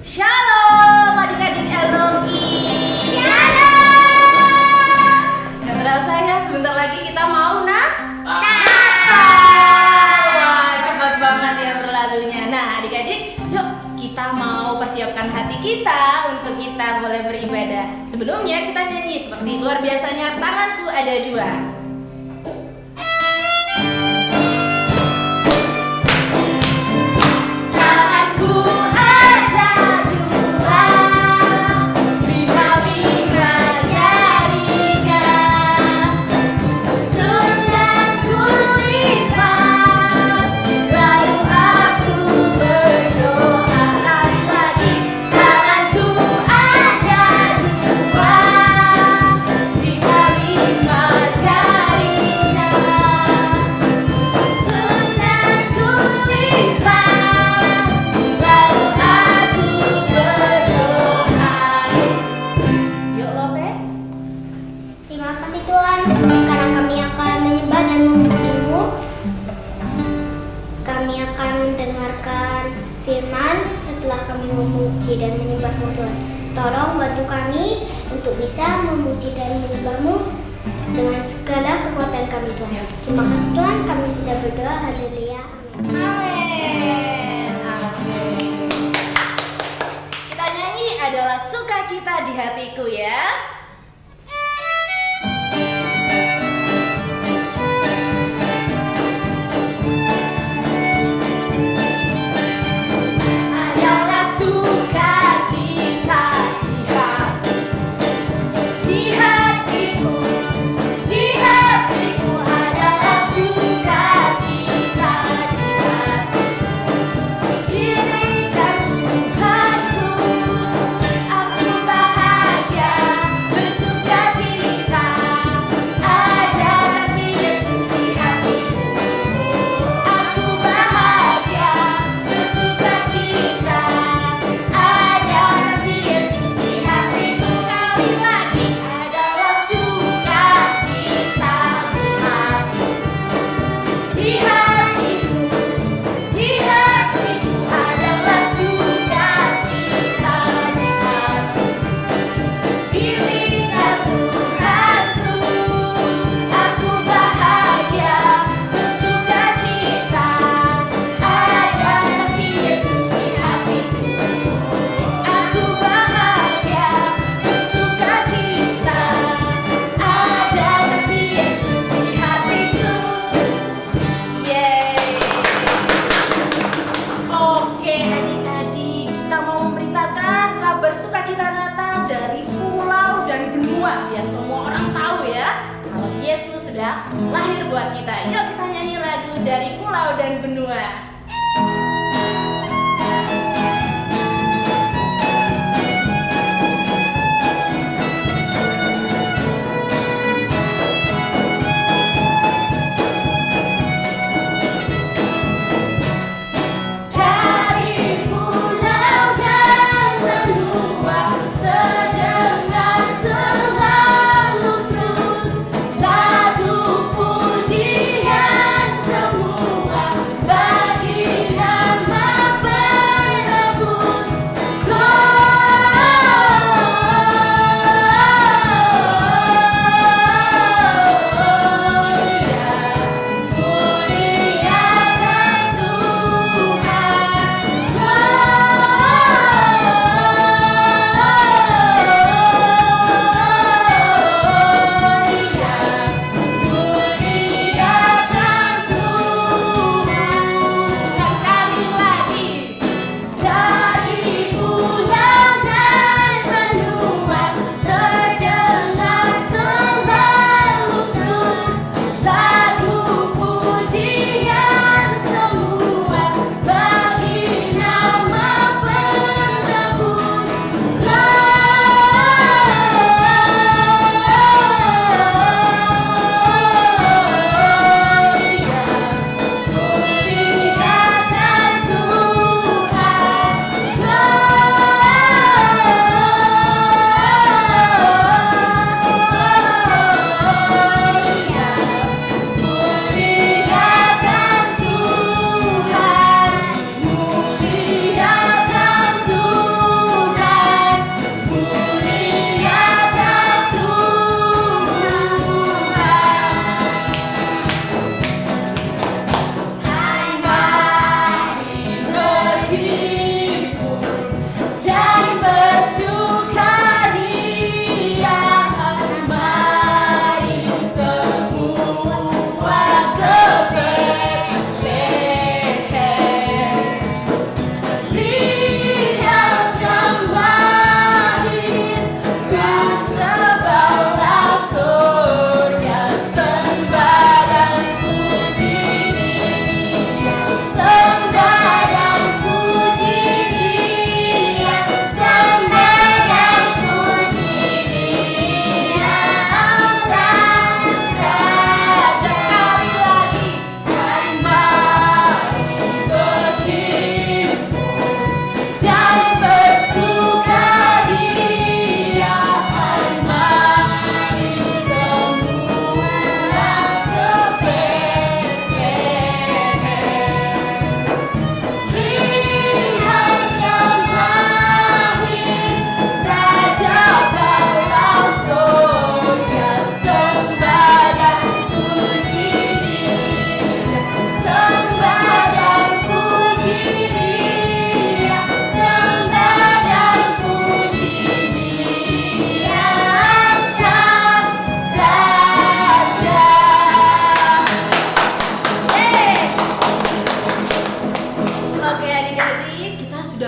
Shalom adik-adik LROI. Shalom. Gak terasa ya, sebentar lagi kita mau Natal. Wah, cepat banget ya berlalunya. Nah adik-adik, yuk kita mau persiapkan hati kita untuk kita boleh beribadah. Sebelumnya kita nyanyi seperti luar biasanya, tanganku ada dua. Firman setelah kami memuji dan menyembah-Mu Tuhan. Tolong bantu kami untuk bisa memuji dan menyembah-Mu dengan segala kekuatan kami Tuhan. Terima kasih Tuhan, kami sudah berdoa. Haleluya. Amin. Amin. Kita nyanyi adalah sukacita di hatiku ya. Lahir buat kita. Yuk kita nyanyi lagu dari Pulau dan Benua. Bagi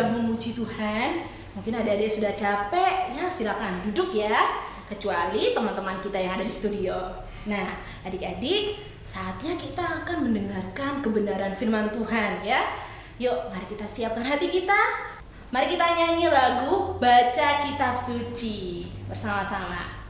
sudah memuji Tuhan. Mungkin adik-adik sudah capek, ya silakan duduk ya. Kecuali teman-teman kita yang ada di studio. Nah, adik-adik, saatnya kita akan mendengarkan kebenaran firman Tuhan ya. Yuk, mari kita siapkan hati kita. Mari kita nyanyi lagu Baca Kitab Suci bersama-sama.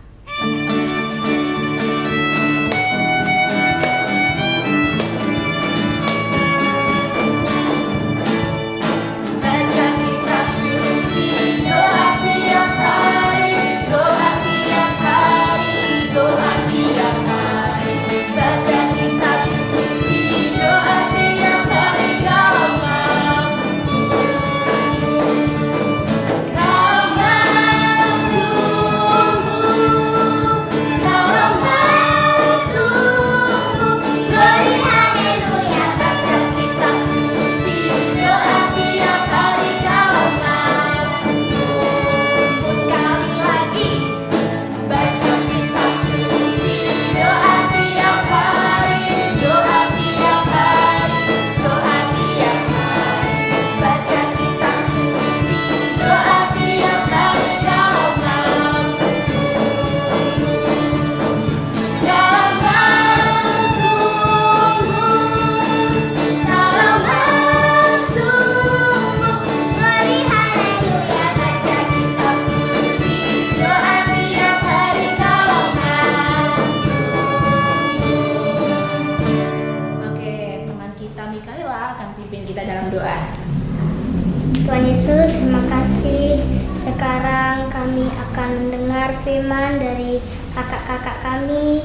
Tuhan Yesus, terima kasih. Sekarang kami akan mendengar firman dari kakak-kakak kami.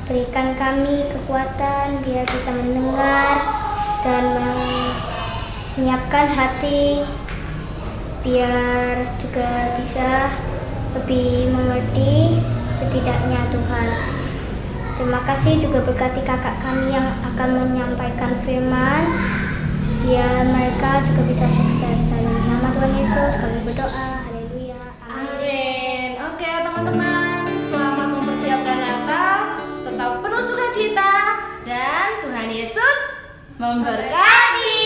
Berikan kami kekuatan biar bisa mendengar dan menyiapkan hati, biar juga bisa lebih mengerti setidaknya Tuhan. Terima kasih juga berkati kakak kami yang akan menyampaikan firman, biar mereka juga bisa sukses. Dalam nama Tuhan Yesus kami berdoa. Haleluya. Amin. Oke teman-teman, selamat mempersiapkan Natal. Tetap penuh sukacita dan Tuhan Yesus memberkati.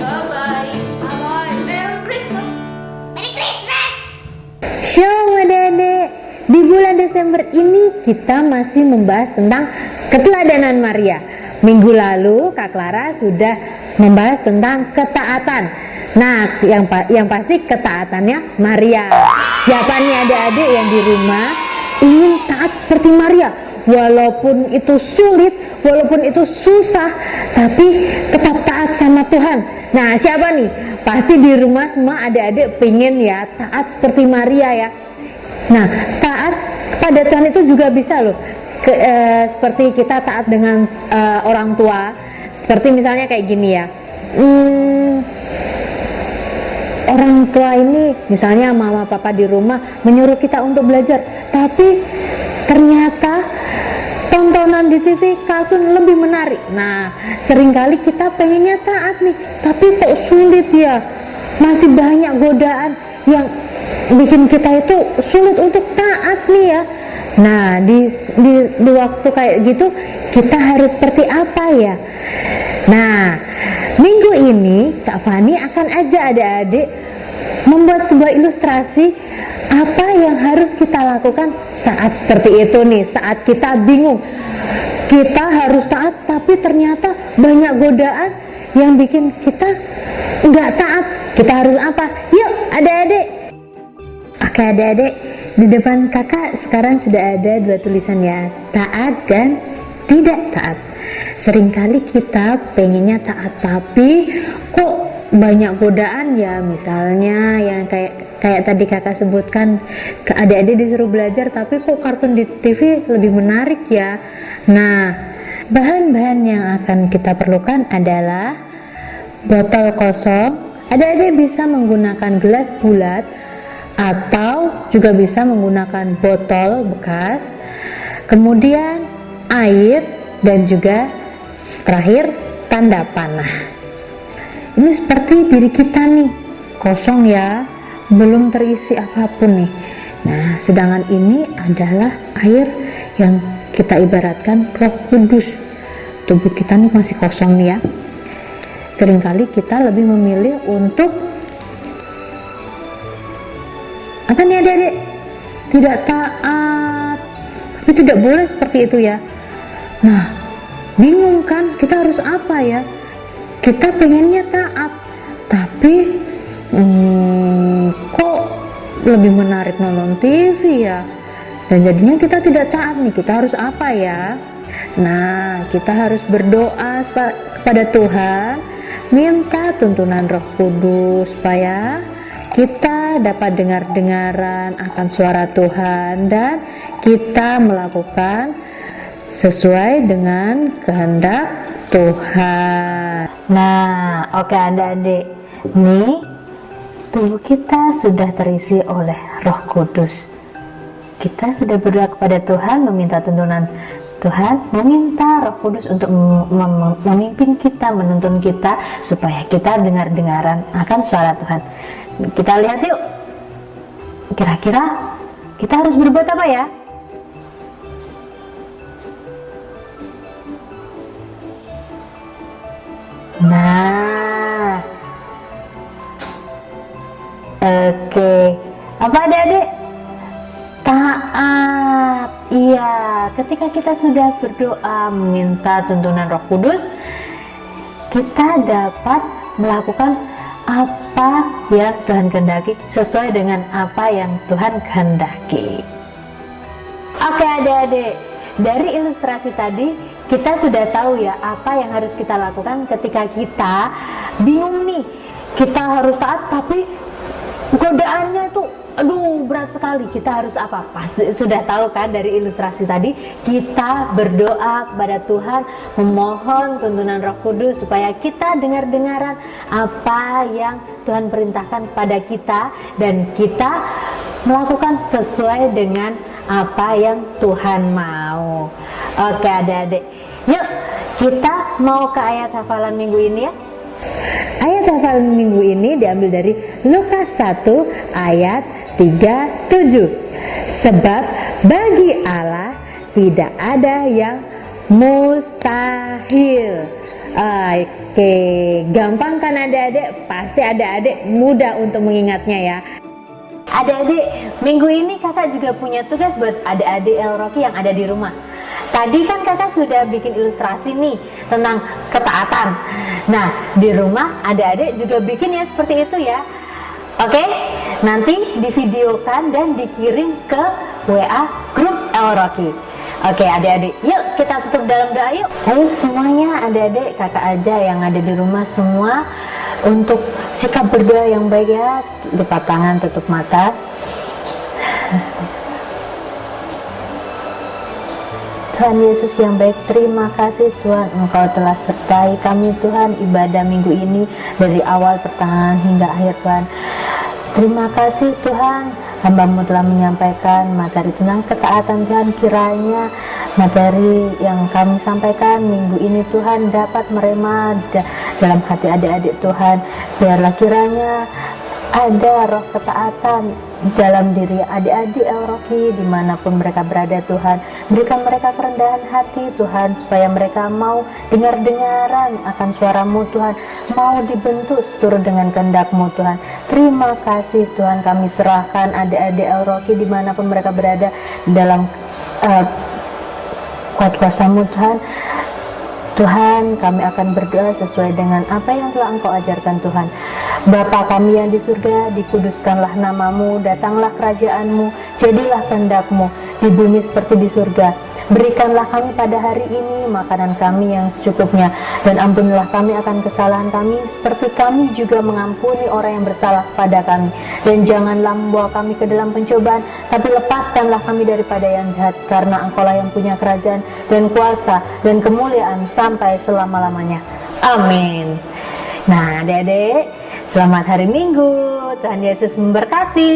Bye-bye. Bye-bye. Merry Christmas. Merry Christmas. Shalom adik-adik. Di bulan Desember ini kita masih membahas tentang keteladanan Maria. Minggu lalu Kak Clara sudah membahas tentang ketaatan. Nah, yang pasti ketaatannya Maria. Siapa nih adik-adik yang di rumah ingin taat seperti Maria? Walaupun itu sulit, walaupun itu susah, tapi tetap taat sama Tuhan. Nah, siapa nih? Pasti di rumah semua adik-adik pengen ya taat seperti Maria ya. Nah, taat pada Tuhan itu juga bisa loh. Seperti kita taat dengan orang tua, seperti misalnya kayak gini ya, orang tua ini misalnya mama papa di rumah menyuruh kita untuk belajar, tapi ternyata tontonan di TV kartun lebih menarik. Nah, seringkali kita pengennya taat nih, tapi kok sulit ya, masih banyak godaan yang bikin kita itu sulit untuk taat nih ya. Nah, di waktu kayak gitu kita harus seperti apa ya? Nah, minggu ini Kak Fani akan ajak adik-adik membuat sebuah ilustrasi apa yang harus kita lakukan saat seperti itu nih, saat kita bingung. Kita harus taat tapi ternyata banyak godaan yang bikin kita nggak taat. Kita harus apa? Yuk adik-adik. Oke adik-adik, di depan kakak sekarang sudah ada dua tulisan ya, taat dan tidak taat. Seringkali kita pengennya taat tapi kok banyak godaan ya, misalnya yang kayak tadi kakak sebutkan, ke adik-adik disuruh belajar tapi kok kartun di TV lebih menarik ya. Nah, bahan-bahan yang akan kita perlukan adalah botol kosong. Adik-adik bisa menggunakan gelas bulat atau juga bisa menggunakan botol bekas, kemudian air, dan juga terakhir tanda panah. Ini seperti diri kita nih, kosong ya, belum terisi apapun nih. Nah, sedangkan ini adalah air yang kita ibaratkan Roh Kudus. Tubuh kita nih masih kosong nih ya. seringkali kita lebih memilih untuk apa nih adik-adik? Tidak taat. Tapi tidak boleh seperti itu ya. Nah, bingung kan? Kita harus apa ya? Kita pengennya taat, tapi kok lebih menarik nonton TV ya? Dan jadinya kita tidak taat nih. Kita harus apa ya? Nah, kita harus berdoa kepada Tuhan, minta tuntunan Roh Kudus supaya kita dapat dengar-dengaran akan suara Tuhan dan kita melakukan sesuai dengan kehendak Tuhan. Nah, oke adik-adik, nih tubuh kita sudah terisi oleh Roh Kudus. Kita sudah berdoa kepada Tuhan, meminta tuntunan Tuhan, meminta Roh Kudus untuk memimpin kita, menuntun kita supaya kita dengar-dengaran akan suara Tuhan. Kita lihat yuk, kira-kira kita harus berbuat apa ya? Nah, oke, apa adik-adik? Taat. Iya, ketika kita sudah berdoa minta tuntunan Roh Kudus, kita dapat melakukan apa yang Tuhan kehendaki sesuai dengan apa yang Tuhan kehendaki. Oke adik-adik, dari ilustrasi tadi kita sudah tahu ya apa yang harus kita lakukan ketika kita bingung nih, kita harus taat tapi godaannya tuh berat sekali. Kita harus apa? Pasti sudah tahu kan dari ilustrasi tadi. Kita berdoa kepada Tuhan, memohon tuntunan Roh Kudus supaya kita dengar-dengaran apa yang Tuhan perintahkan kepada kita dan kita melakukan sesuai dengan apa yang Tuhan mau. Oke adik-adik, yuk kita mau ke ayat hafalan minggu ini ya. Ayat hafalan minggu ini diambil dari Lukas 1 ayat 37. Sebab bagi Allah tidak ada yang mustahil. Oke, gampang kan adik-adik? Pasti adik-adik mudah untuk mengingatnya ya. Adik-adik, minggu ini kakak juga punya tugas buat adik-adik El Rocky yang ada di rumah. Tadi kan kakak sudah bikin ilustrasi nih tentang ketaatan. Nah, di rumah adik-adik juga bikin ya seperti itu ya. Oke, nanti divideokan dan dikirim ke WA grup El Rocky. Oke adik-adik, yuk kita tutup dalam doa yuk. Ayo semuanya adik-adik, kakak aja yang ada di rumah semua untuk sikap berdoa yang baik ya. Lipat tangan, tutup mata. Tuhan Yesus yang baik, terima kasih Tuhan Engkau telah sertai kami Tuhan ibadah minggu ini dari awal pertengahan hingga akhir Tuhan. Terima kasih Tuhan, hamba-Mu telah menyampaikan materi tentang ketaatan Tuhan. Kiranya materi yang kami sampaikan minggu ini Tuhan dapat merema dalam hati adik-adik Tuhan. Biarlah kiranya ada roh ketaatan dalam diri adik-adik El Rocky dimanapun mereka berada Tuhan. Berikan mereka kerendahan hati Tuhan, supaya mereka mau dengar-dengaran akan suara-Mu Tuhan, mau dibentuk seturut dengan kehendak-Mu Tuhan. Terima kasih Tuhan, kami serahkan adik-adik El Rocky dimanapun mereka berada dalam kuat kuasa-Mu Tuhan. Tuhan, kami akan berdoa sesuai dengan apa yang telah Engkau ajarkan Tuhan. Bapa kami yang di surga, dikuduskanlah nama-Mu, datanglah kerajaan-Mu, jadilah kehendak-Mu di bumi seperti di surga. Berikanlah kami pada hari ini makanan kami yang secukupnya, dan ampunilah kami akan kesalahan kami seperti kami juga mengampuni orang yang bersalah kepada kami. Dan janganlah membawa kami ke dalam pencobaan, tapi lepaskanlah kami daripada yang jahat, karena Engkau-lah yang punya kerajaan dan kuasa dan kemuliaan sampai selama-lamanya. Amin. Nah adik-adik, selamat hari Minggu. Tuhan Yesus memberkati.